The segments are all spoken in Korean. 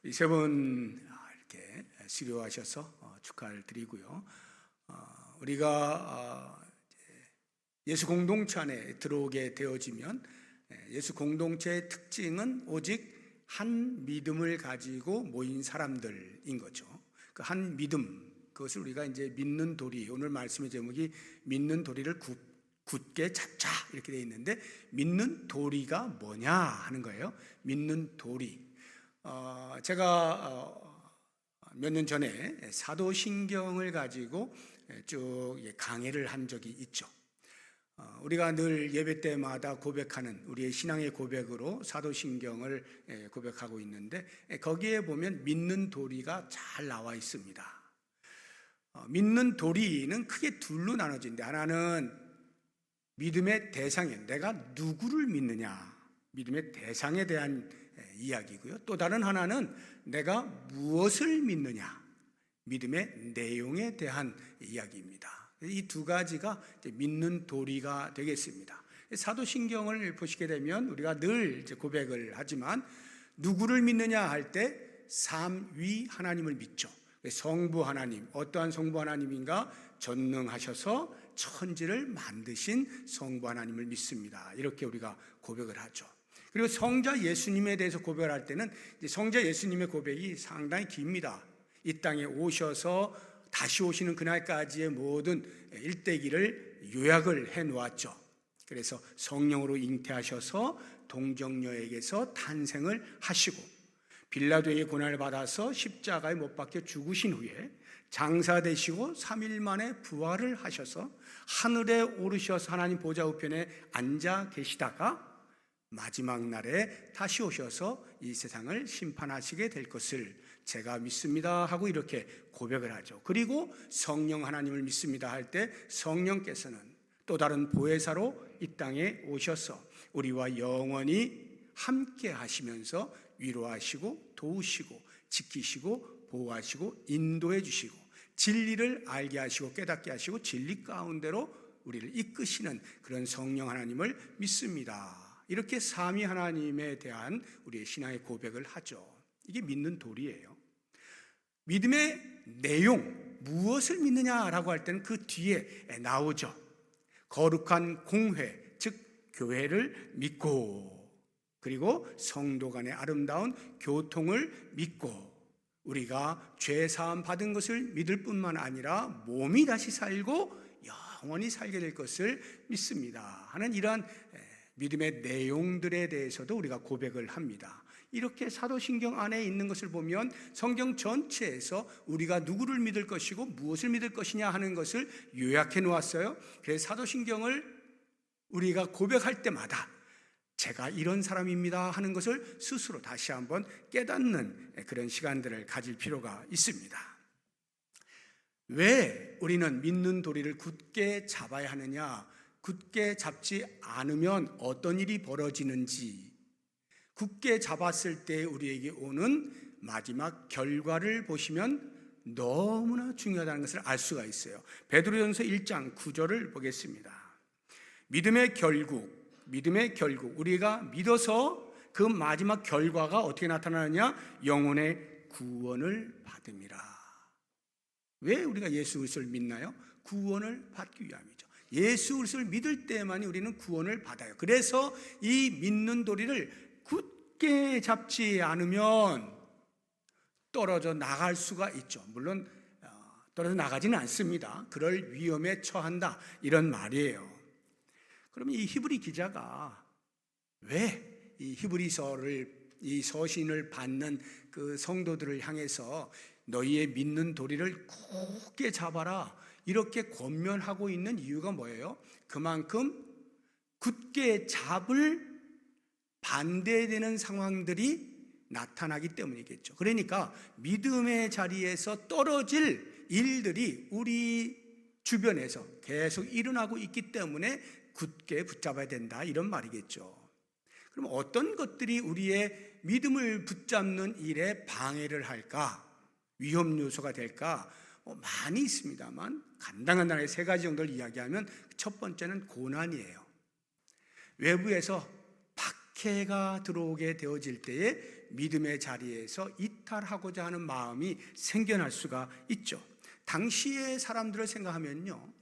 우리 세 분 이렇게 수료하셔서 축하를 드리고요. 우리가 예수 공동체 안에 들어오게 되어지면 예수 공동체의 특징은 오직 한 믿음을 가지고 모인 사람들인 거죠. 그 한 믿음, 그것을 우리가 이제 믿는 도리, 오늘 말씀의 제목이 믿는 도리를 굳게 잡자 이렇게 되어 있는데, 믿는 도리가 뭐냐 하는 거예요. 믿는 도리. 제가 몇 년 전에 사도신경을 가지고 쭉 강의를 한 적이 있죠. 우리가 늘 예배 때마다 고백하는 우리의 신앙의 고백으로 사도신경을 고백하고 있는데, 거기에 보면 믿는 도리가 잘 나와 있습니다. 믿는 도리는 크게 둘로 나눠진데, 하나는 믿음의 대상에 내가 누구를 믿느냐, 믿음의 대상에 대한 이야기고요. 또 다른 하나는 내가 무엇을 믿느냐, 믿음의 내용에 대한 이야기입니다. 이 두 가지가 믿는 도리가 되겠습니다. 사도신경을 보시게 되면 우리가 늘 고백을 하지만, 누구를 믿느냐 할 때 삼위 하나님을 믿죠. 성부 하나님, 어떠한 성부 하나님인가? 전능하셔서 천지를 만드신 성부 하나님을 믿습니다. 이렇게 우리가 고백을 하죠. 그리고 성자 예수님에 대해서 고백을 할 때는 성자 예수님의 고백이 상당히 깁니다. 이 땅에 오셔서 다시 오시는 그날까지의 모든 일대기를 요약을 해 놓았죠. 그래서 성령으로 잉태하셔서 동정녀에게서 탄생을 하시고, 빌라도에게 고난을 받아서 십자가에 못 박혀 죽으신 후에 장사되시고 3일 만에 부활을 하셔서 하늘에 오르셔서 하나님 보좌 우편에 앉아 계시다가 마지막 날에 다시 오셔서 이 세상을 심판하시게 될 것을 제가 믿습니다 하고 이렇게 고백을 하죠. 그리고 성령 하나님을 믿습니다 할 때 성령께서는 또 다른 보혜사로 이 땅에 오셔서 우리와 영원히 함께 하시면서 위로하시고 도우시고 지키시고 보호하시고 인도해 주시고 진리를 알게 하시고 깨닫게 하시고 진리 가운데로 우리를 이끄시는 그런 성령 하나님을 믿습니다. 이렇게 삼위 하나님에 대한 우리의 신앙의 고백을 하죠. 이게 믿는 도리예요. 믿음의 내용, 무엇을 믿느냐라고 할 때는 그 뒤에 나오죠. 거룩한 공회, 즉 교회를 믿고, 그리고 성도 간의 아름다운 교통을 믿고, 우리가 죄 사함 받은 것을 믿을 뿐만 아니라 몸이 다시 살고 영원히 살게 될 것을 믿습니다 하는 이러한 믿음의 내용들에 대해서도 우리가 고백을 합니다. 이렇게 사도신경 안에 있는 것을 보면 성경 전체에서 우리가 누구를 믿을 것이고 무엇을 믿을 것이냐 하는 것을 요약해 놓았어요. 그래서 사도신경을 우리가 고백할 때마다 제가 이런 사람입니다 하는 것을 스스로 다시 한번 깨닫는 그런 시간들을 가질 필요가 있습니다. 왜 우리는 믿는 도리를 굳게 잡아야 하느냐, 굳게 잡지 않으면 어떤 일이 벌어지는지, 굳게 잡았을 때 우리에게 오는 마지막 결과를 보시면 너무나 중요하다는 것을 알 수가 있어요. 베드로전서 1장 9절을 보겠습니다. 믿음의 결국, 우리가 믿어서 그 마지막 결과가 어떻게 나타나느냐? 영혼의 구원을 받음이라. 왜 우리가 예수 그리스도를 믿나요? 구원을 받기 위함이죠. 예수 그리스도를 믿을 때만이 우리는 구원을 받아요. 그래서 이 믿는 도리를 굳게 잡지 않으면 떨어져 나갈 수가 있죠. 물론 떨어져 나가지는 않습니다. 그럴 위험에 처한다, 이런 말이에요. 그러면 이 히브리 기자가 왜 이 히브리서를, 이 서신을 받는 그 성도들을 향해서 너희의 믿는 도리를 굳게 잡아라 이렇게 권면하고 있는 이유가 뭐예요? 그만큼 굳게 잡을 반대되는 상황들이 나타나기 때문이겠죠. 그러니까 믿음의 자리에서 떨어질 일들이 우리 주변에서 계속 일어나고 있기 때문에 굳게 붙잡아야 된다, 이런 말이겠죠. 그럼 어떤 것들이 우리의 믿음을 붙잡는 일에 방해를 할까? 위험 요소가 될까? 많이 있습니다만 간단하게 세 가지 정도를 이야기하면, 첫 번째는 고난이에요. 외부에서 박해가 들어오게 되어질 때에 믿음의 자리에서 이탈하고자 하는 마음이 생겨날 수가 있죠. 당시의 사람들을 생각하면요,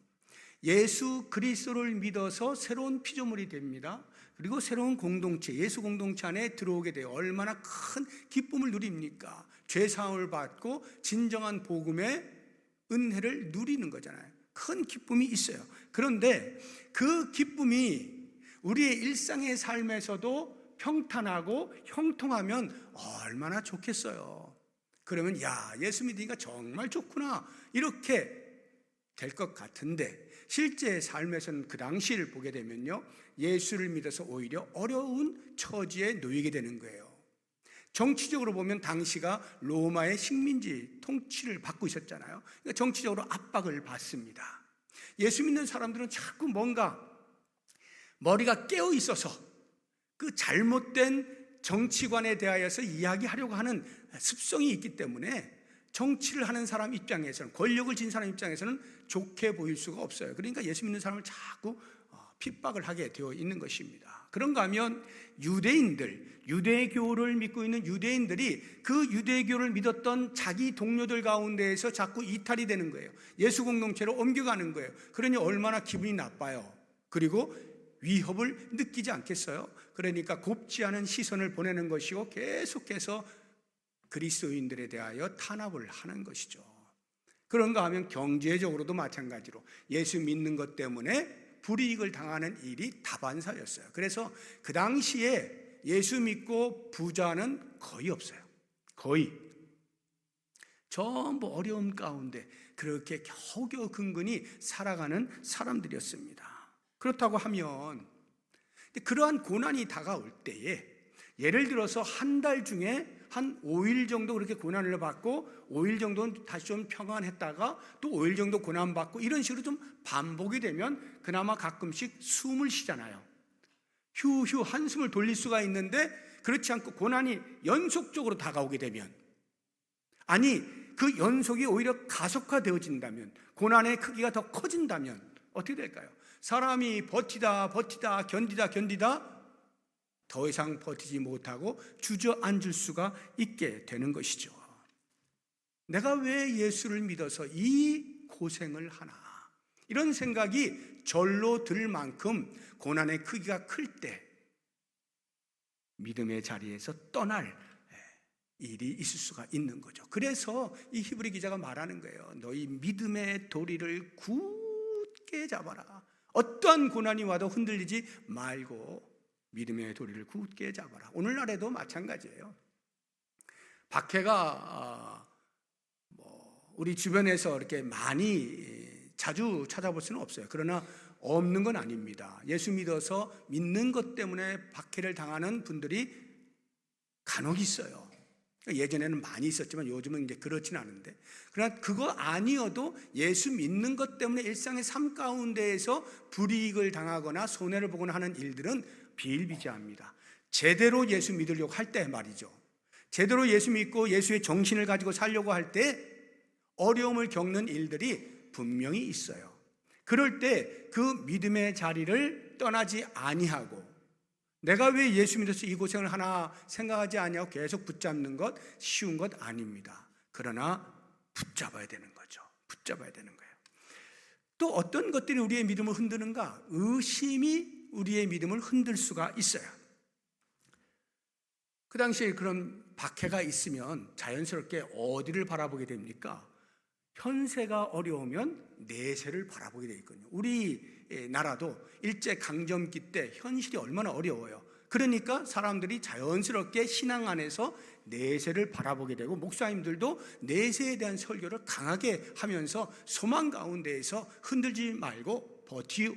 예수 그리스도를 믿어서 새로운 피조물이 됩니다. 그리고 새로운 공동체, 예수 공동체 안에 들어오게 돼요. 얼마나 큰 기쁨을 누립니까? 죄사함을 받고 진정한 복음의 은혜를 누리는 거잖아요. 큰 기쁨이 있어요. 그런데 그 기쁨이 우리의 일상의 삶에서도 평탄하고 형통하면 얼마나 좋겠어요. 그러면 야, 예수 믿으니까 정말 좋구나, 이렇게 될 것 같은데, 실제 삶에서는 그 당시를 보게 되면요, 예수를 믿어서 오히려 어려운 처지에 놓이게 되는 거예요. 정치적으로 보면 당시가 로마의 식민지 통치를 받고 있었잖아요. 그러니까 정치적으로 압박을 받습니다. 예수 믿는 사람들은 자꾸 뭔가 머리가 깨어 있어서 그 잘못된 정치관에 대하여서 이야기하려고 하는 습성이 있기 때문에 정치를 하는 사람 입장에서는, 권력을 쥔 사람 입장에서는 좋게 보일 수가 없어요. 그러니까 예수 믿는 사람을 자꾸 핍박을 하게 되어 있는 것입니다. 그런가 하면 유대인들, 유대교를 믿고 있는 유대인들이 그 유대교를 믿었던 자기 동료들 가운데에서 자꾸 이탈이 되는 거예요. 예수 공동체로 옮겨가는 거예요. 그러니 얼마나 기분이 나빠요. 그리고 위협을 느끼지 않겠어요? 그러니까 곱지 않은 시선을 보내는 것이고 계속해서 그리스도인들에 대하여 탄압을 하는 것이죠. 그런가 하면 경제적으로도 마찬가지로 예수 믿는 것 때문에 불이익을 당하는 일이 다반사였어요. 그래서 그 당시에 예수 믿고 부자는 거의 없어요. 거의. 전부 어려움 가운데 그렇게 겨우겨우 근근히 살아가는 사람들이었습니다. 그렇다고 하면 그러한 고난이 다가올 때에, 예를 들어서 한 달 중에 한 5일 정도 그렇게 고난을 받고 5일 정도는 다시 좀 평안했다가 또 5일 정도 고난받고 이런 식으로 좀 반복이 되면 그나마 가끔씩 숨을 쉬잖아요. 휴휴 한숨을 돌릴 수가 있는데, 그렇지 않고 고난이 연속적으로 다가오게 되면, 아니 그 연속이 오히려 가속화되어진다면, 고난의 크기가 더 커진다면 어떻게 될까요? 사람이 버티다 견디다 더 이상 버티지 못하고 주저앉을 수가 있게 되는 것이죠. 내가 왜 예수를 믿어서 이 고생을 하나, 이런 생각이 절로 들 만큼 고난의 크기가 클 때 믿음의 자리에서 떠날 일이 있을 수가 있는 거죠. 그래서 이 히브리 기자가 말하는 거예요. 너희 믿음의 도리를 굳게 잡아라. 어떠한 고난이 와도 흔들리지 말고 믿음의 도리를 굳게 잡아라. 오늘날에도 마찬가지예요. 박해가 우리 주변에서 이렇게 많이 자주 찾아볼 수는 없어요. 그러나 없는 건 아닙니다. 예수 믿어서 믿는 것 때문에 박해를 당하는 분들이 간혹 있어요. 예전에는 많이 있었지만 요즘은 이제 그렇진 않은데, 그러나 그거 아니어도 예수 믿는 것 때문에 일상의 삶 가운데에서 불이익을 당하거나 손해를 보거나 하는 일들은 비일비재합니다. 제대로 예수 믿으려고 할 때 말이죠. 제대로 예수 믿고 예수의 정신을 가지고 살려고 할 때 어려움을 겪는 일들이 분명히 있어요. 그럴 때 그 믿음의 자리를 떠나지 아니하고, 내가 왜 예수 믿어서 이 고생을 하나 생각하지 아니하고 계속 붙잡는 것 쉬운 것 아닙니다. 그러나 붙잡아야 되는 거죠. 붙잡아야 되는 거예요. 또 어떤 것들이 우리의 믿음을 흔드는가? 의심이 우리의 믿음을 흔들 수가 있어요. 그 당시에 그런 박해가 있으면 자연스럽게 어디를 바라보게 됩니까? 현세가 어려우면 내세를 바라보게 되어 있거든요. 우리 나라도 일제강점기 때 현실이 얼마나 어려워요. 그러니까 사람들이 자연스럽게 신앙 안에서 내세를 바라보게 되고, 목사님들도 내세에 대한 설교를 강하게 하면서 소망 가운데에서 흔들지 말고 버티우,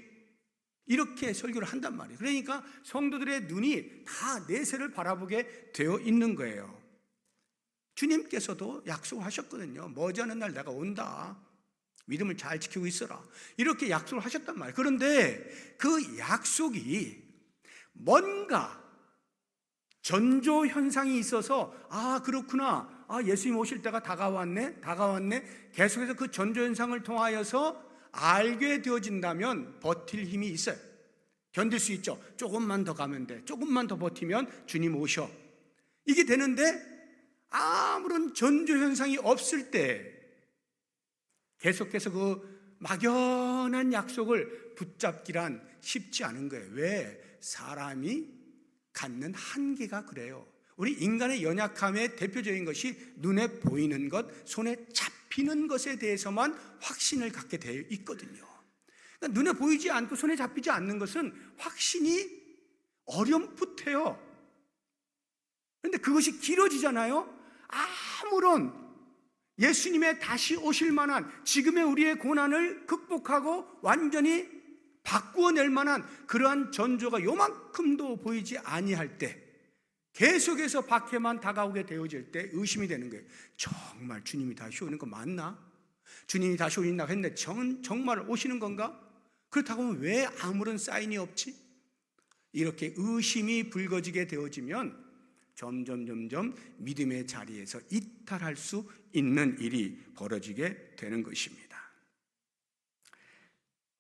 이렇게 설교를 한단 말이에요. 그러니까 성도들의 눈이 다 내세를 바라보게 되어 있는 거예요. 주님께서도 약속하셨거든요. 머지않은 날 내가 온다. 믿음을 잘 지키고 있어라. 이렇게 약속을 하셨단 말이에요. 그런데 그 약속이 뭔가 전조 현상이 있어서, 아 그렇구나, 아 예수님 오실 때가 다가왔네 계속해서 그 전조 현상을 통하여서 알게 되어진다면 버틸 힘이 있어요. 견딜 수 있죠. 조금만 더 가면 돼, 조금만 더 버티면 주님 오셔. 이게 되는데 아무런 전조 현상이 없을 때 계속해서 그 막연한 약속을 붙잡기란 쉽지 않은 거예요. 왜? 사람이 갖는 한계가 그래요. 우리 인간의 연약함의 대표적인 것이 눈에 보이는 것, 손에 잡히는 것에 대해서만 확신을 갖게 되어 있거든요. 그러니까 눈에 보이지 않고 손에 잡히지 않는 것은 확신이 어렴풋해요. 그런데 그것이 길어지잖아요. 아무런 예수님의 다시 오실 만한, 지금의 우리의 고난을 극복하고 완전히 바꾸어낼 만한 그러한 전조가 요만큼도 보이지 아니할 때, 계속해서 박해만 다가오게 되어질 때 의심이 되는 거예요. 정말 주님이 다시 오는 거 맞나? 주님이 다시 오신다고 했는데 정말 오시는 건가? 그렇다고 하면 왜 아무런 사인이 없지? 이렇게 의심이 불거지게 되어지면 점점 믿음의 자리에서 이탈할 수 있는 일이 벌어지게 되는 것입니다.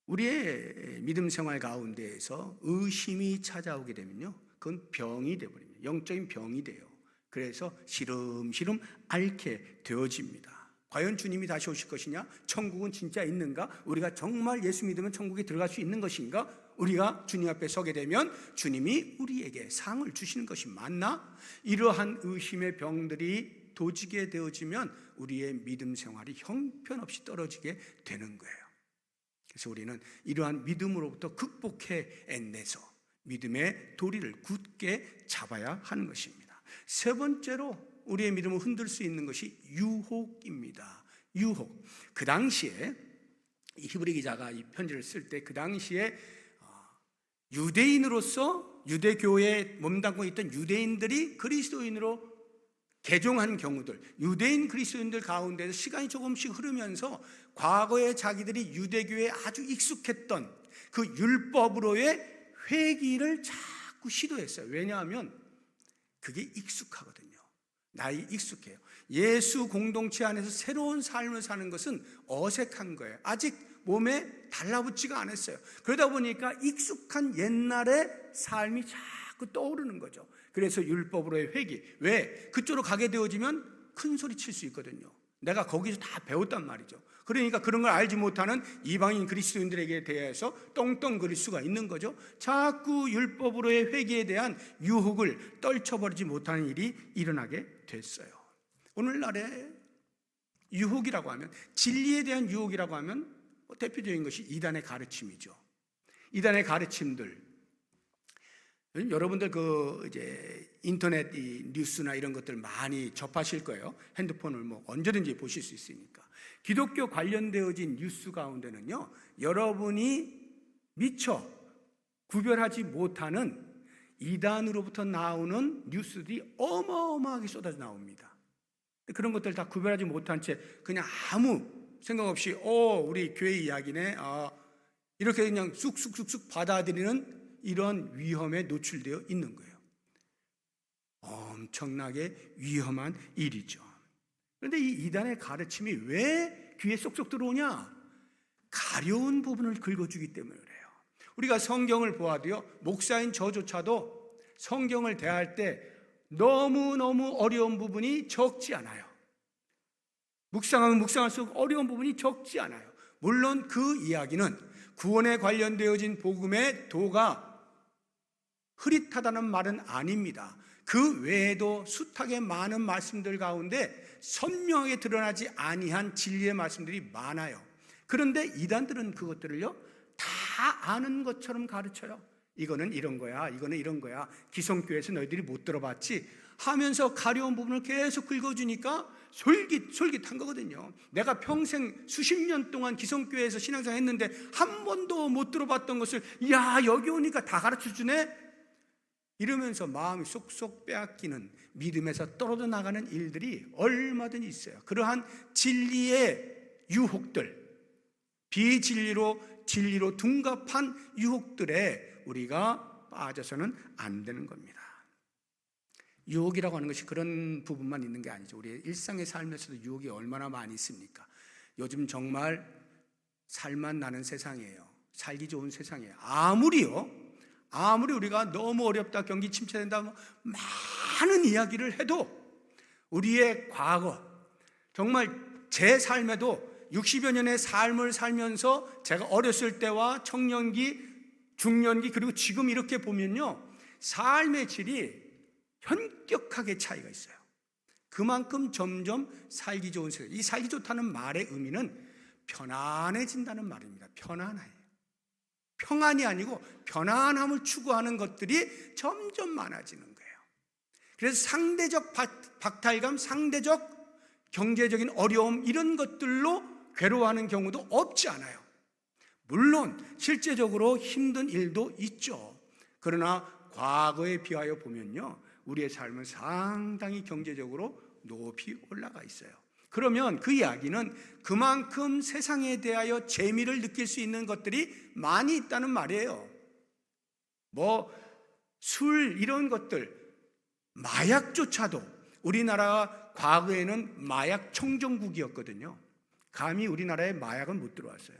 우리의 믿음 생활 가운데에서 의심이 찾아오게 되면요, 그건 병이 되어버립니다. 영적인 병이 돼요. 그래서 시름시름 앓게 되어집니다. 과연 주님이 다시 오실 것이냐? 천국은 진짜 있는가? 우리가 정말 예수 믿으면 천국에 들어갈 수 있는 것인가? 우리가 주님 앞에 서게 되면 주님이 우리에게 상을 주시는 것이 맞나? 이러한 의심의 병들이 도지게 되어지면 우리의 믿음 생활이 형편없이 떨어지게 되는 거예요. 그래서 우리는 이러한 믿음으로부터 극복해 애내서 믿음의 도리를 굳게 잡아야 하는 것입니다. 세 번째로 우리의 믿음을 흔들 수 있는 것이 유혹입니다. 유혹. 그 당시에 히브리 기자가 이 편지를 쓸 때 그 당시에 유대인으로서 유대교회에 몸담고 있던 유대인들이 그리스도인으로 개종한 경우들, 유대인 그리스도인들 가운데서 시간이 조금씩 흐르면서 과거에 자기들이 유대교회에 아주 익숙했던 그 율법으로의 회귀를 자꾸 시도했어요. 왜냐하면 그게 익숙하거든요. 나이 익숙해요. 예수 공동체 안에서 새로운 삶을 사는 것은 어색한 거예요. 아직 몸에 달라붙지가 않았어요. 그러다 보니까 익숙한 옛날의 삶이 자꾸 떠오르는 거죠. 그래서 율법으로의 회귀. 왜? 그쪽으로 가게 되어지면 큰 소리 칠 수 있거든요. 내가 거기서 다 배웠단 말이죠. 그러니까 그런 걸 알지 못하는 이방인 그리스도인들에게 대해서 떵떵거릴 수가 있는 거죠. 자꾸 율법으로의 회개에 대한 유혹을 떨쳐버리지 못하는 일이 일어나게 됐어요. 오늘날의 유혹이라고 하면, 진리에 대한 유혹이라고 하면 대표적인 것이 이단의 가르침이죠. 이단의 가르침들, 여러분들 이제 인터넷 뉴스나 이런 것들 많이 접하실 거예요. 핸드폰을 언제든지 보실 수 있으니까. 기독교 관련되어진 뉴스 가운데는요, 여러분이 미처 구별하지 못하는 이단으로부터 나오는 뉴스들이 어마어마하게 쏟아져 나옵니다. 그런 것들 다 구별하지 못한 채 그냥 아무 생각 없이 우리 교회 이야기네, 이렇게 그냥 쑥쑥 받아들이는 이런 위험에 노출되어 있는 거예요. 엄청나게 위험한 일이죠. 그런데 이 이단의 가르침이 왜 귀에 쏙쏙 들어오냐? 가려운 부분을 긁어주기 때문에 그래요. 우리가 성경을 보아도요, 목사인 저조차도 성경을 대할 때 너무너무 어려운 부분이 적지 않아요. 묵상하면 묵상할수록 어려운 부분이 적지 않아요. 물론 그 이야기는 구원에 관련되어진 복음의 도가 흐릿하다는 말은 아닙니다. 그 외에도 숱하게 많은 말씀들 가운데 선명하게 드러나지 아니한 진리의 말씀들이 많아요. 그런데 이단들은 그것들을요, 다 아는 것처럼 가르쳐요. 이거는 이런 거야, 이거는 이런 거야, 기성교회에서 너희들이 못 들어봤지 하면서 가려운 부분을 계속 긁어주니까 솔깃솔깃한 거거든요. 내가 평생 수십 년 동안 기성교회에서 신앙생활 했는데 한 번도 못 들어봤던 것을 여기 오니까 다 가르쳐주네, 이러면서 마음이 쏙쏙 빼앗기는, 믿음에서 떨어져 나가는 일들이 얼마든지 있어요. 그러한 진리의 유혹들, 비진리로 진리로 둔갑한 유혹들에 우리가 빠져서는 안 되는 겁니다. 유혹이라고 하는 것이 그런 부분만 있는 게 아니죠. 우리의 일상의 삶에서도 유혹이 얼마나 많이 있습니까? 요즘 정말 살만 나는 세상이에요. 살기 좋은 세상이에요. 아무리요, 아무리 우리가 너무 어렵다, 경기 침체된다, 많은 이야기를 해도 우리의 과거, 정말 제 삶에도 60여 년의 삶을 살면서 제가 어렸을 때와 청년기, 중년기, 그리고 지금 이렇게 보면요, 삶의 질이 현격하게 차이가 있어요. 그만큼 점점 살기 좋은 세상. 이 살기 좋다는 말의 의미는 편안해진다는 말입니다. 편안해요. 평안이 아니고 편안함을 추구하는 것들이 점점 많아지는 거예요. 그래서 상대적 박탈감, 상대적 경제적인 어려움, 이런 것들로 괴로워하는 경우도 없지 않아요. 물론 실제적으로 힘든 일도 있죠. 그러나 과거에 비하여 보면요, 우리의 삶은 상당히 경제적으로 높이 올라가 있어요. 그러면 그 이야기는 그만큼 세상에 대하여 재미를 느낄 수 있는 것들이 많이 있다는 말이에요. 술, 이런 것들, 마약조차도, 우리나라가 과거에는 마약 청정국이었거든요. 감히 우리나라에 마약은 못 들어왔어요.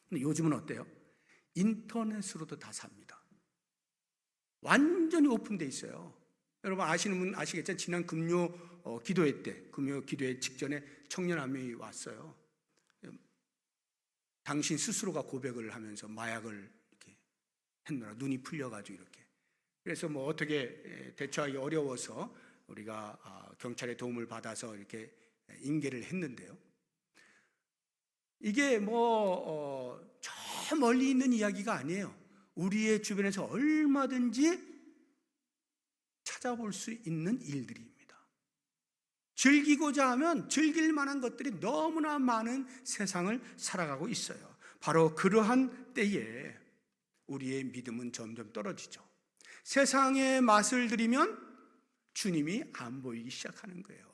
근데 요즘은 어때요? 인터넷으로도 다 삽니다. 완전히 오픈돼 있어요. 여러분 아시는 분 아시겠죠? 지난 금요 기도회 때, 금요 기도회 직전에 청년 한 명이 왔어요. 당신 스스로가 고백을 하면서 마약을 이렇게 했노라. 눈이 풀려가지고 이렇게. 그래서 어떻게 대처하기 어려워서 우리가 경찰의 도움을 받아서 이렇게 인계를 했는데요. 이게 저 멀리 있는 이야기가 아니에요. 우리의 주변에서 얼마든지 찾아볼 수 있는 일들입니다. 즐기고자 하면 즐길 만한 것들이 너무나 많은 세상을 살아가고 있어요. 바로 그러한 때에 우리의 믿음은 점점 떨어지죠. 세상의 맛을 들이면 주님이 안 보이기 시작하는 거예요.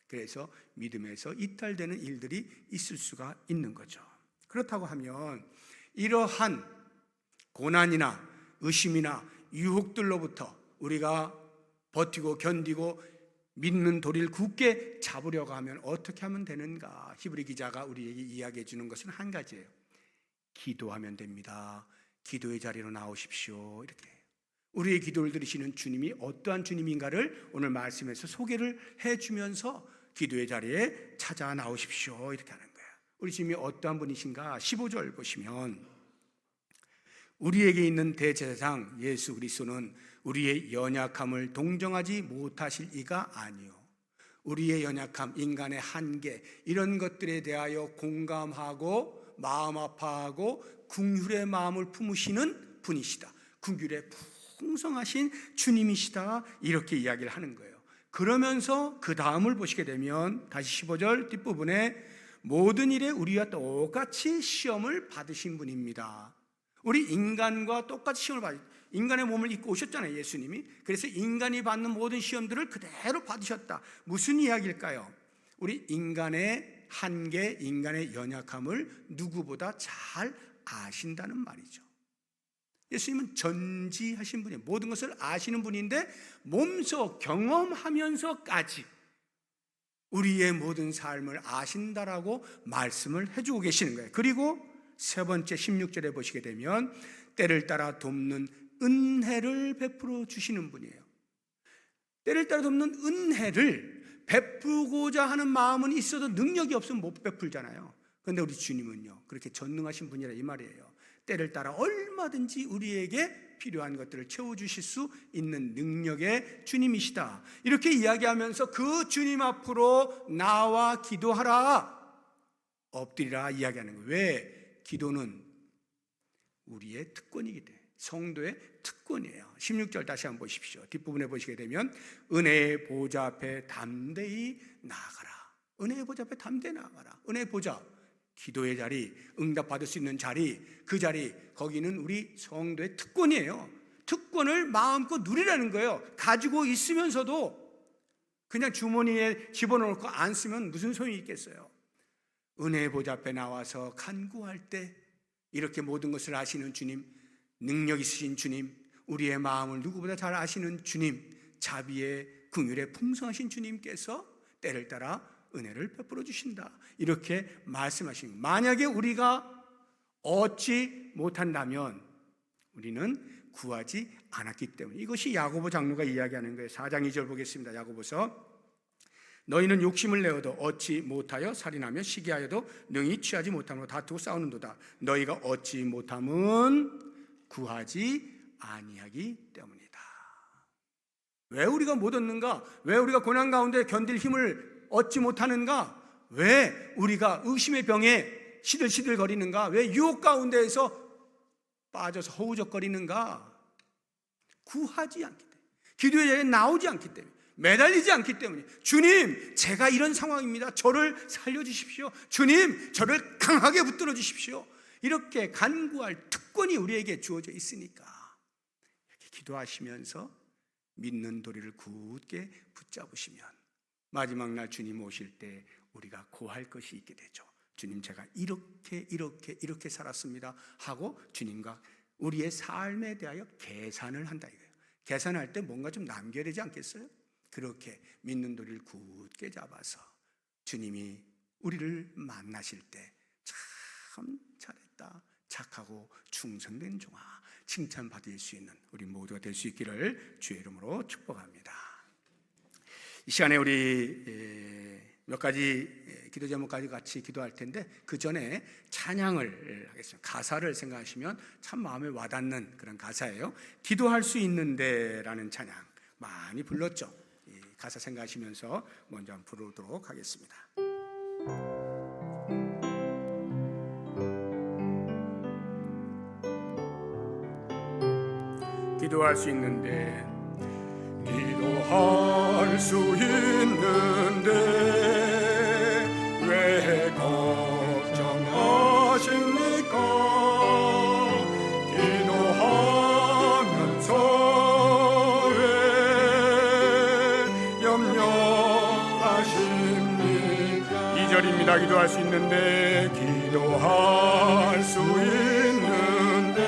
그래서 믿음에서 이탈되는 일들이 있을 수가 있는 거죠. 그렇다고 하면 이러한 고난이나 의심이나 유혹들로부터 우리가 버티고 견디고 믿는 도리를 굳게 잡으려고 하면 어떻게 하면 되는가? 히브리 기자가 우리에게 이야기해 주는 것은 한 가지예요. 기도하면 됩니다. 기도의 자리로 나오십시오. 이렇게 우리의 기도를 들으시는 주님이 어떠한 주님인가를 오늘 말씀에서 소개를 해주면서 기도의 자리에 찾아 나오십시오. 이렇게 하는 거예요. 우리 주님이 어떠한 분이신가? 15절 보시면 우리에게 있는 대제사장 예수 그리스도는 우리의 연약함을 동정하지 못하실 이가 아니요 우리의 연약함, 인간의 한계, 이런 것들에 대하여 공감하고 마음 아파하고 긍휼의 마음을 품으시는 분이시다. 긍휼의 풍성하신 주님이시다. 이렇게 이야기를 하는 거예요. 그러면서 그 다음을 보시게 되면 다시 15절 뒷부분에 모든 일에 우리와 똑같이 시험을 받으신 분입니다. 우리 인간과 똑같이 시험을 받으셨다. 인간의 몸을 입고 오셨잖아요, 예수님이. 그래서 인간이 받는 모든 시험들을 그대로 받으셨다. 무슨 이야기일까요? 우리 인간의 한계, 인간의 연약함을 누구보다 잘 아신다는 말이죠. 예수님은 전지하신 분이에요. 모든 것을 아시는 분인데 몸소 경험하면서까지 우리의 모든 삶을 아신다라고 말씀을 해주고 계시는 거예요. 그리고 세 번째 16절에 보시게 되면 때를 따라 돕는 은혜를 베풀어 주시는 분이에요. 때를 따라 돕는 은혜를 베푸고자 하는 마음은 있어도 능력이 없으면 못 베풀잖아요. 그런데 우리 주님은요, 그렇게 전능하신 분이라 이 말이에요. 때를 따라 얼마든지 우리에게 필요한 것들을 채워주실 수 있는 능력의 주님이시다. 이렇게 이야기하면서 그 주님 앞으로 나와 기도하라, 엎드리라 이야기하는 거예요. 왜? 기도는 우리의 특권이기 때문에, 성도의 특권이에요. 16절 다시 한번 보십시오. 뒷부분에 보시게 되면 은혜의 보좌 앞에 담대히 나아가라. 은혜의 보좌 앞에 담대히 나아가라. 은혜의 보좌, 기도의 자리, 응답받을 수 있는 자리, 그 자리, 거기는 우리 성도의 특권이에요. 특권을 마음껏 누리라는 거예요. 가지고 있으면서도 그냥 주머니에 집어넣고 안 쓰면 무슨 소용이 있겠어요. 은혜의 보좌 앞에 나와서 간구할 때 이렇게 모든 것을 아시는 주님, 능력 있으신 주님, 우리의 마음을 누구보다 잘 아시는 주님, 자비의 긍휼의 풍성하신 주님께서 때를 따라 은혜를 베풀어 주신다. 이렇게 말씀하신 거예요. 만약에 우리가 얻지 못한다면 우리는 구하지 않았기 때문에. 이것이 야고보 장로가 이야기하는 거예요. 4장 2절 보겠습니다. 야고보서 너희는 욕심을 내어도 얻지 못하여 살인하며 시기하여도 능히 취하지 못함으로 다투고 싸우는도다. 너희가 얻지 못함은 구하지 아니하기 때문이다. 왜 우리가 못 얻는가? 왜 우리가 고난 가운데 견딜 힘을 얻지 못하는가? 왜 우리가 의심의 병에 시들시들거리는가? 왜 유혹 가운데에서 빠져서 허우적거리는가? 구하지 않기 때문에, 기도의 자리에 나오지 않기 때문에, 매달리지 않기 때문에. 주님, 제가 이런 상황입니다. 저를 살려주십시오. 주님, 저를 강하게 붙들어 주십시오. 이렇게 간구할 특권이 우리에게 주어져 있으니까 이렇게 기도하시면서 믿는 도리를 굳게 붙잡으시면 마지막 날 주님 오실 때 우리가 고할 것이 있게 되죠. 주님, 제가 이렇게 살았습니다 하고 주님과 우리의 삶에 대하여 계산을 한다 이거예요. 계산할 때 뭔가 좀 남겨야 되지 않겠어요? 그렇게 믿는 도리를 굳게 잡아서 주님이 우리를 만나실 때 참 잘했다, 착하고 충성된 종아, 칭찬받을 수 있는 우리 모두가 될 수 있기를 주의 이름으로 축복합니다. 이 시간에 우리 몇 가지 기도 제목까지 같이 기도할 텐데 그 전에 찬양을 하겠습니다. 가사를 생각하시면 참 마음에 와닿는 그런 가사예요. 기도할 수 있는데 라는 찬양 많이 불렀죠. 이 가사 생각하시면서 먼저 한번 부르도록 하겠습니다. 기도할 수 있는데, 기도할 수 있는데 왜 걱정하십니까? 기도하면서 왜 염려하십니까? 2절입니다. 기도할 수 있는데, 기도할 수 있는데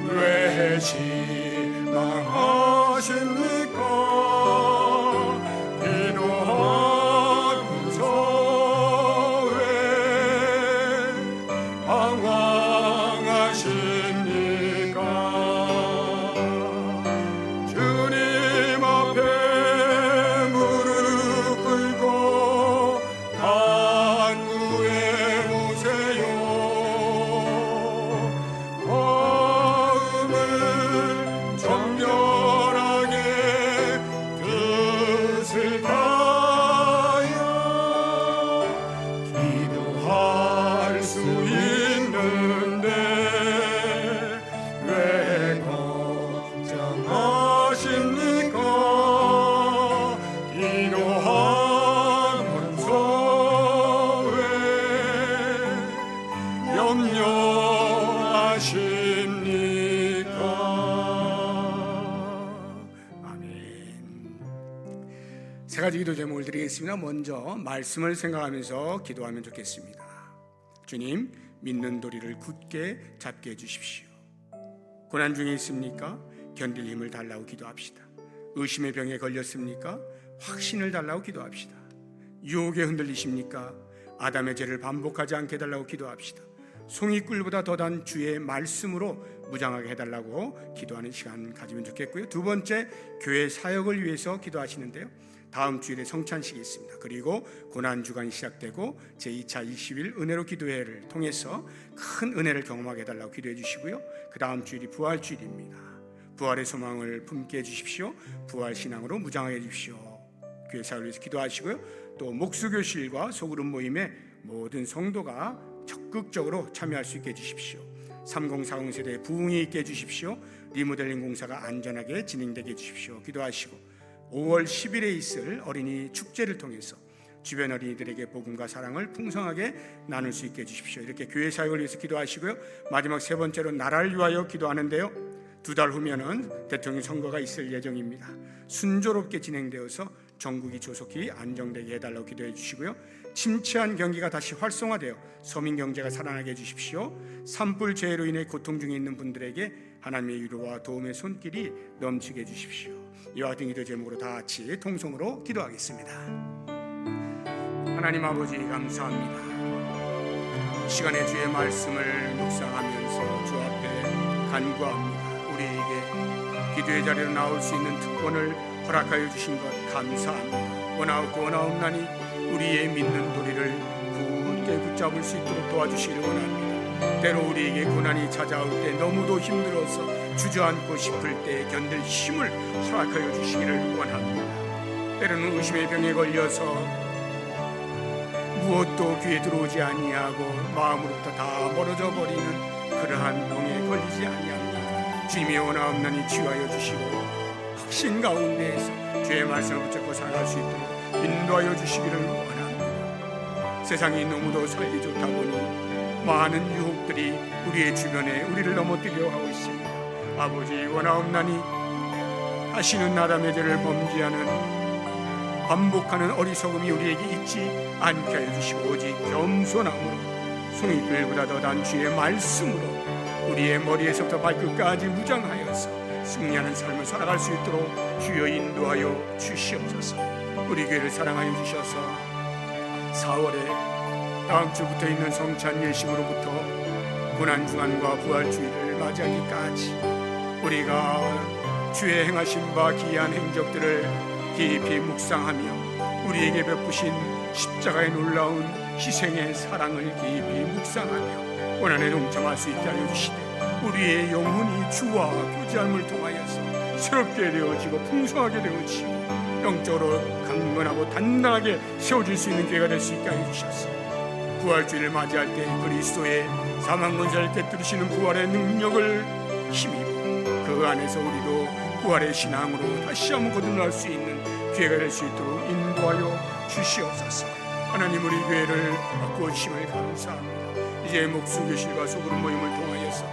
왜 실망하십니까? 기도하면서 왜 방황하십니까? 주님 앞에 무릎 꿇고 간구해 보세요. 정결하게 뜻을 다하여 기도할 수 있는데 왜 걱정하십니까? 기도하면서 왜 염려하십니까? 세 가지 기도 제목을 드리겠습니다. 먼저 말씀을 생각하면서 기도하면 좋겠습니다. 주님, 믿는 도리를 굳게 잡게 해주십시오. 고난 중에 있습니까? 견딜 힘을 달라고 기도합시다. 의심의 병에 걸렸습니까? 확신을 달라고 기도합시다. 유혹에 흔들리십니까? 아담의 죄를 반복하지 않게 해달라고 기도합시다. 송이꿀보다 더 단 주의 말씀으로 무장하게 해달라고 기도하는 시간 가지면 좋겠고요. 두 번째, 교회 사역을 위해서 기도하시는데요. 다음 주일에 성찬식이 있습니다. 그리고 고난주간이 시작되고 제2차 20일 은혜로 기도회를 통해서 큰 은혜를 경험하게 해달라고 기도해 주시고요. 그 다음 주일이 부활주일입니다. 부활의 소망을 품게 해주십시오. 부활신앙으로 무장하게 해주십시오. 교회 사역을 위해서 기도하시고요. 또 목수교실과 소그룹 모임에 모든 성도가 적극적으로 참여할 수 있게 해주십시오. 3040 세대에 부흥이 있게 해주십시오. 리모델링 공사가 안전하게 진행되게 해주십시오. 기도하시고 5월 10일에 있을 어린이 축제를 통해서 주변 어린이들에게 복음과 사랑을 풍성하게 나눌 수 있게 해주십시오. 이렇게 교회 사역을 위해서 기도하시고요. 마지막 세 번째로 나라를 위하여 기도하는데요. 2달 후면은 대통령 선거가 있을 예정입니다. 순조롭게 진행되어서 전국이 조속히 안정되게 해달라고 기도해 주시고요. 침체한 경기가 다시 활성화되어 서민 경제가 살아나게 해주십시오. 산불 재해로 인해 고통 중에 있는 분들에게 하나님의 위로와 도움의 손길이 넘치게 해주십시오. 이와 같은 기도 제목으로 다 같이 통성으로 기도하겠습니다. 하나님 아버지, 감사합니다. 이 시간에 주의 말씀을 묵상하면서 주 앞에 간구합니다. 우리에게 기도의 자리로 나올 수 있는 특권을 허락하여 주신 것 감사합니다. 원하옵고 원하옵나니 우리의 믿는 도리를 굳게 붙잡을 수 있도록 도와주시길 원합니다. 때로 우리에게 고난이 찾아올 때 너무도 힘들어서 주저앉고 싶을 때 견딜 힘을 허락하여 주시기를 원합니다. 때로는 의심의 병에 걸려서 무엇도 귀에 들어오지 아니하고 마음으로부터 다 멀어져 버리는 그러한 병에 걸리지 아니합니다. 주님이 원하옵나니 치유하여 주시고 확신 가운데에서 주의 말씀을 붙잡고 살아갈 수 있도록 인도하여 주시기를 원합니다. 세상이 너무도 살기 좋다 보니 많은 유혹들이 우리의 주변에 우리를 넘어뜨려 하고 있습니다. 아버지 원하옵나니 다시는 아담의 죄를 범죄하는 반복하는 어리석음이 우리에게 있지 않게 하여 주시고 오직 겸손함으로 송이끌보다 더 단 주의 말씀으로 우리의 머리에서부터 발끝까지 무장하여서 승리하는 삶을 살아갈 수 있도록 주여 인도하여 주시옵소서. 우리 교회를 사랑하여 주셔서 4월에 다음 주부터 있는 성찬 예식으로부터 고난주간과 부활주일을 맞이하기까지 우리가 주의 행하신 바 기이한 행적들을 깊이 묵상하며 우리에게 베푸신 십자가의 놀라운 희생의 사랑을 깊이 묵상하며 고난에 동참할 수 있게 하여 주시되 우리의 영혼이 주와 교제함을 통하여서 새롭게 되어지고 풍성하게 되어지고 영적으로 강건하고 단단하게 세워질 수 있는 기회가 될 수 있게 하여 주셨소. 부활주일을 맞이할 때 그리스도의 사망 권세를 깨뜨리시는 부활의 능력을 힘입어 그 안에서 우리도 부활의 신앙으로 다시 한번 거듭날 수 있는 기회가 될 수 있도록 인도하여 주시옵소서. 하나님 우리 교회를 바꾸심을 감사합니다. 이제 목수교실과 소그룹 모임을 통하여서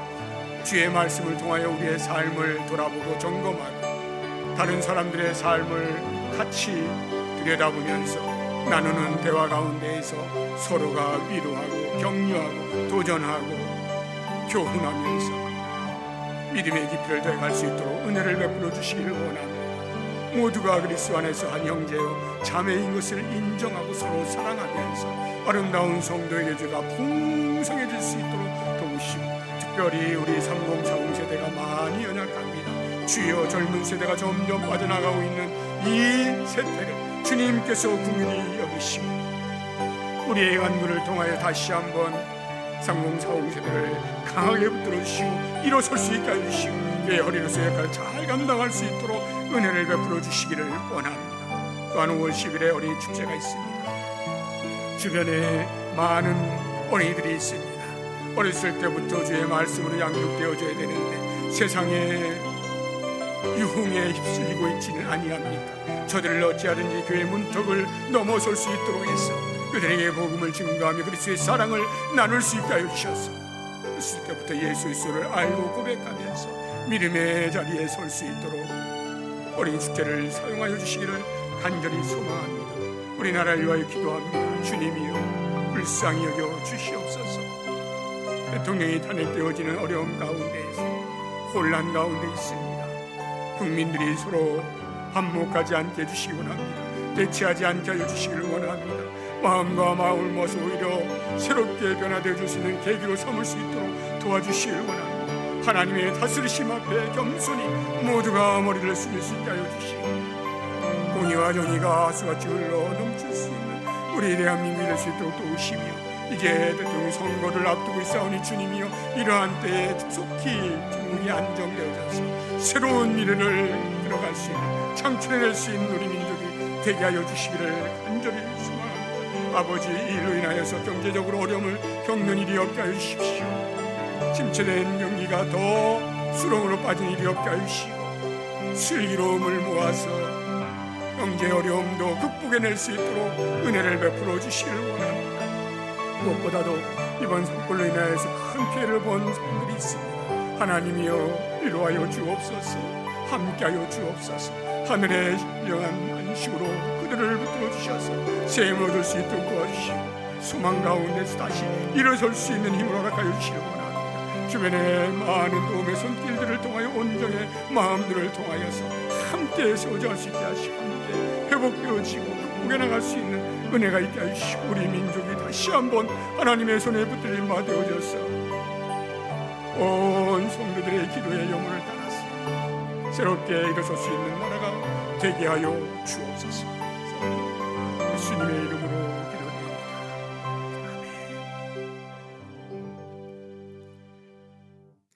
주의 말씀을 통하여 우리의 삶을 돌아보고 점검하고 다른 사람들의 삶을 같이 들여다보면서 나누는 대화 가운데에서 서로가 위로하고 격려하고 도전하고 교훈하면서 믿음의 깊이를 더해갈 수 있도록 은혜를 베풀어 주시기를 원합니다. 모두가 그리스도 안에서 한 형제요 자매인 것을 인정하고 서로 사랑하면서 아름다운 성도에게 죄가 풍성해질 수 있도록 도우시고 특별히 우리 3040 세대가 많이 연약합니다. 주여 젊은 세대가 점점 빠져나가고 있는 이 세대를 주님께서 긍휼히 여기시고 우리의 간구를 통하여 다시 한번 3040 세대를 강하게 붙들어 주시고 일어설 수 있게 해주시고 내 허리로서 역할을 잘 감당할 수 있도록 은혜를 베풀어 주시기를 원합니다. 또한 5월 10일에 어린이 축제가 있습니다. 주변에 많은 어린이들이 있습니다. 어렸을 때부터 주의 말씀으로 양육되어져야 되는데 세상에 유흥에 휩쓸리고 있지는 아니합니까? 저들을 어찌하든지 교회 문턱을 넘어설 수 있도록 해서 그들에게 복음을 증거하며 그리스도의 사랑을 나눌 수 있게 하여 주셔서 어렸을 때부터 예수 그리스도를 알고 고백하면서 믿음의 자리에 설 수 있도록 어린 축제를 사용하여 주시기를 간절히 소망합니다. 우리나라를 위하여 기도합니다. 주님이여 불쌍히 여겨 주시옵소서. 대통령이 탄핵되어지는 어려움 가운데에서 혼란 가운데 있습니다. 국민들이 서로 한몫하지 않게 해주시기 원합니다. 대치하지 않게 하여 주시기를 원합니다. 마음과 마음을 모아서 오히려 새롭게 변화되어 줄 수 있는 계기로 삼을 수 있도록 도와주시기를 원합니다. 하나님의 다스리심 앞에 겸손히 모두가 머리를 숙일 수 있게 하여 주시고 공의와 정의가 하수같이 흘러 넘칠 수 있는 우리 대한민국이 될 수 있도록 도우시며 이제 대통령 선거를 앞두고 있사오니 주님이여 이러한 때에 속히 중국이 안정되어져서 새로운 미래를 들어갈 수 있는 창출해낼 수 있는 우리 민족이 되게 하여 주시기를 간절히 소망합니다. 아버지 이로 인하여서 경제적으로 어려움을 겪는 일이 없게 하여 주십시오. 침체된 경기가 더 수렁으로 빠진 일이 없게 하여 주시고 슬기로움을 모아서 경제 어려움도 극복해낼 수 있도록 은혜를 베풀어 주시기를 원합니다. 무엇보다도 이번 산불로 인하여서 큰 피해를 본 사람들이 있습니다. 하나님이여 위로하여 주옵소서. 함께하여 주옵소서. 하늘의 신령한 안식으로 그들을 붙들어 주셔서 셈을 얻을 수 있도록 도와주시고 소망 가운데서 다시 일어설 수 있는 힘을 허락하여 주시기 원합니다. 주변에 많은 도움의 손길들을 통하여 온정의 마음들을 통하여서 함께 세워져 수 있게 하시고 함께 회복되어지고 극복해 나갈 수 있는 은혜가 있게 하시고 우리 민족이 다시 한번 하나님의 손에 붙들린 바 되어져서 온 성도들의 기도의 영혼을 따라서 새롭게 일어설 수 있는 나라가 되게 하여 주옵소서. 예수님의 이름으로 기도드립니다. 아멘.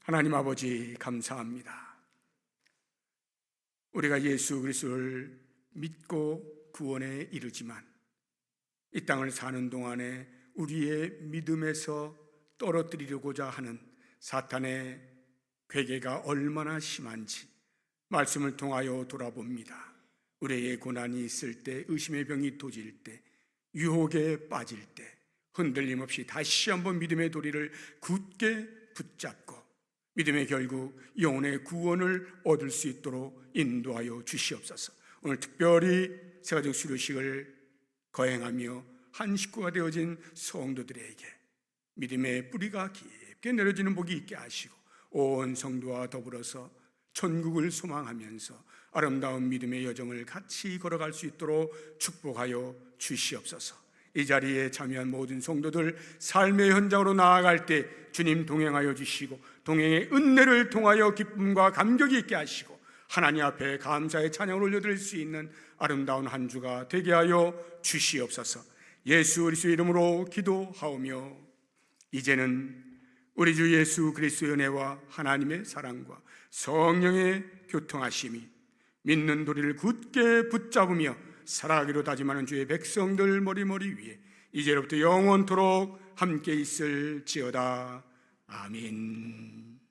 하나님 아버지 감사합니다. 우리가 예수 그리스도를 믿고 구원에 이르지만 이 땅을 사는 동안에 우리의 믿음에서 떨어뜨리려고자 하는 사탄의 괴계가 얼마나 심한지 말씀을 통하여 돌아봅니다. 우리의 고난이 있을 때, 의심의 병이 도질 때, 유혹에 빠질 때 흔들림 없이 다시 한번 믿음의 도리를 굳게 붙잡고 믿음의 결국 영혼의 구원을 얻을 수 있도록 인도하여 주시옵소서. 오늘 특별히 세가족 수료식을 거행하며 한 식구가 되어진 성도들에게 믿음의 뿌리가 깊게 내려지는 복이 있게 하시고 온 성도와 더불어서 천국을 소망하면서 아름다운 믿음의 여정을 같이 걸어갈 수 있도록 축복하여 주시옵소서. 이 자리에 참여한 모든 성도들 삶의 현장으로 나아갈 때 주님 동행하여 주시고 동행의 은혜를 통하여 기쁨과 감격이 있게 하시고 하나님 앞에 감사의 찬양을 올려드릴 수 있는 아름다운 한 주가 되게 하여 주시옵소서. 예수 그리스도의 이름으로 기도하오며 이제는 우리 주 예수 그리스도의 은혜와 하나님의 사랑과 성령의 교통하심이 믿는 도리를 굳게 붙잡으며 살아가기로 다짐하는 주의 백성들 머리머리 위에 이제로부터 영원토록 함께 있을지어다. 아멘.